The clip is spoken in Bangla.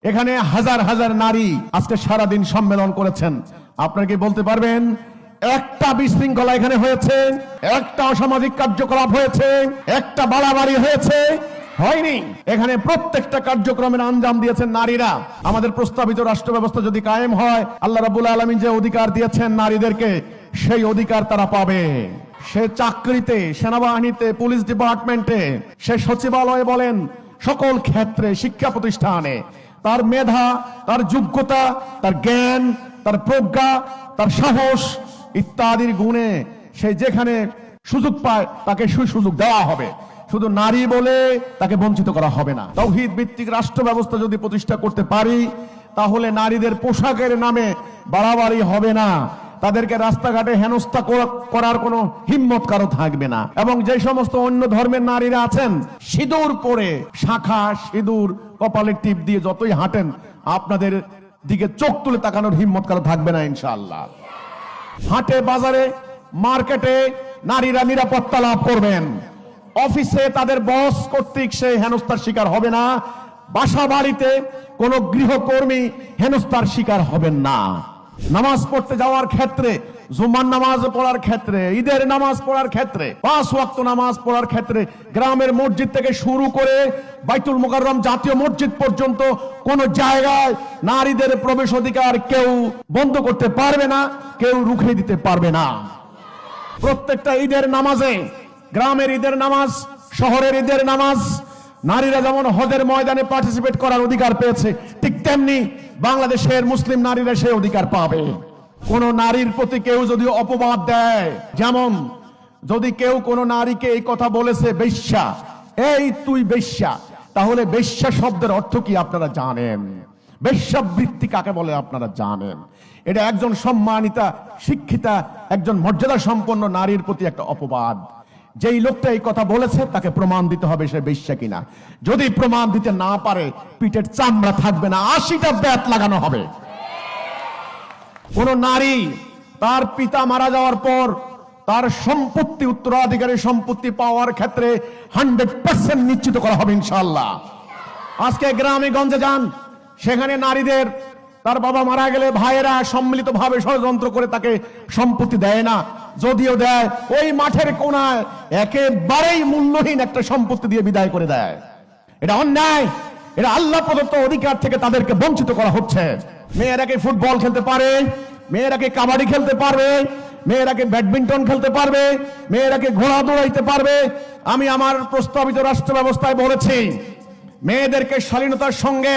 এখানে হাজার হাজার নারী আজকে সারাদিন সম্মেলন করেছেন। আপনারা কি বলতে পারবেন একটা বিশৃঙ্খলা এখানে হয়েছে, একটা অসামাজিক কার্যকলাপ হয়েছে, একটা বাড়াবাড়ি হয়েছে? হয়নি। এখানে প্রত্যেকটা কার্যক্রমের আঞ্জাম দিয়েছেন নারীরা। আমাদের প্রস্তাবিত রাষ্ট্র ব্যবস্থা যদি কায়েম হয়, আল্লাহ রাব্বুল আলামিন যে অধিকার দিয়েছেন নারীদেরকে, সেই অধিকার তারা পাবে। সে চাকরিতে, সেনাবাহিনীতে, পুলিশ ডিপার্টমেন্টে, সে সচিবালয়ে বলেন, সকল ক্ষেত্রে, শিক্ষা প্রতিষ্ঠানে তার মেধা, তার যোগ্যতা, তার জ্ঞান, তার প্রজ্ঞা, তার সাহস ইত্যাদির গুণে সে যেখানে সুযোগ পায় তাকে সুযোগ দেওয়া হবে। শুধু নারী বলে তাকে বঞ্চিত করা হবে না। তাওহীদ ভিত্তিক রাষ্ট্র ব্যবস্থা যদি প্রতিষ্ঠা করতে পারি, তাহলে নারীদের পোশাকের নামে বাড়াবাড়ি হবে না, তাদেরকে রাস্তাঘাটে হেনস্থা করার কোনো হিম্মত কারো থাকবে না। এবং যে সমস্ত অন্য ধর্মের নারীরা আছেন, সিঁদুর পরে, শাখা সিঁদুর কপালে টিপ দিয়ে যতই হাঁটেন, আপনাদের দিকে চোখ তুলে তাকানোর হিম্মত কারো থাকবে না ইনশাআল্লাহ। হাটে বাজারে মার্কেটে নারীরা নিরাপত্তা লাভ করবেন। অফিসে তাদের বস কর্তৃক সে হেনস্থার শিকার হবে না। বাসা বাড়িতে কোনো গৃহকর্মী হেনস্থার শিকার হবেন না। নামাজ পড়তে যাওয়ার ক্ষেত্রে, জুমার নামাজ পড়ার ক্ষেত্রে, ঈদের নামাজ পড়ার ক্ষেত্রে, 5 ওয়াক্ত নামাজ পড়ার ক্ষেত্রে গ্রামের মসজিদ থেকে শুরু করে বাইতুল মুকাররম জাতীয় মসজিদ পর্যন্ত কোন জায়গায় নারীদের প্রবেশ অধিকার কেউ বন্ধ করতে পারবে না, কেউ রুখে দিতে পারবে না। প্রত্যেকটা ঈদের নামাজে, গ্রামের ঈদের নামাজ, শহরের ঈদের নামাজ, নারীরা যেমন হজের ময়দানে পার্টিসিপেট করার অধিকার পেয়েছে, ঠিক তেমনি বাংলাদেশের মুসলিম নারীরা সেই অধিকার পাবে। কোন নারীর প্রতি কেউ যদি অপবাদ দেয়, যেমন যদি কেউ কোন নারীকে এই কথা বলেছে বেশ্যা, এই তুই বেশ্যা, তাহলে বেশ্যা শব্দের অর্থ কি আপনারা জানেন? বেশ্যাবৃত্তি কাকে বলে আপনারা জানেন? এটা একজন সম্মানিতা, শিক্ষিতা, একজন মর্যাদা সম্পন্ন নারীর প্রতি একটা অপবাদ। যেই লোকটা এই কথা বলেছে তাকে প্রমাণ দিতে হবে সে বেশ্যা কিনা। যদি প্রমাণ দিতে না পারে, পিঠের চামড়া থাকবে না, 80টা ব্যাট লাগানো হবে। কোন নারী তার পিতা মারা যাওয়ার পর তার সম্পত্তি, উত্তরাধিকারী সম্পত্তি পাওয়ার ক্ষেত্রে 100% নিশ্চিত করা হবে ইনশাআল্লাহ। আজকে গ্রামে গঞ্জে যান, সেখানে নারীদের তার বাবা মারা গেলে ভাইয়েরা সম্মিলিতভাবে ষড়যন্ত্র করে তাকে সম্পত্তি দেয় না। যদিও দেয়, ওই মাঠের কোনায় একেবারেই মূল্যহীন একটা সম্পত্তি দিয়ে বিদায় করে দেয়। এটা অন্যায়। এটা আল্লাহ প্রদত্ত অধিকার থেকে তাদেরকে বঞ্চিত করা হচ্ছে। মেয়েরা কি ফুটবল খেলতে পারে, মেয়েরা কি কাবাডি খেলতে পারবে, মেয়েরা কি ব্যাডমিন্টন খেলতে পারবে, মেয়েরা কি ঘোড়া দৌড়াইতে পারবে? আমি আমার প্রস্তাবিত রাষ্ট্র ব্যবস্থায় বলেছি, মেয়েদেরকে শালীনতার সঙ্গে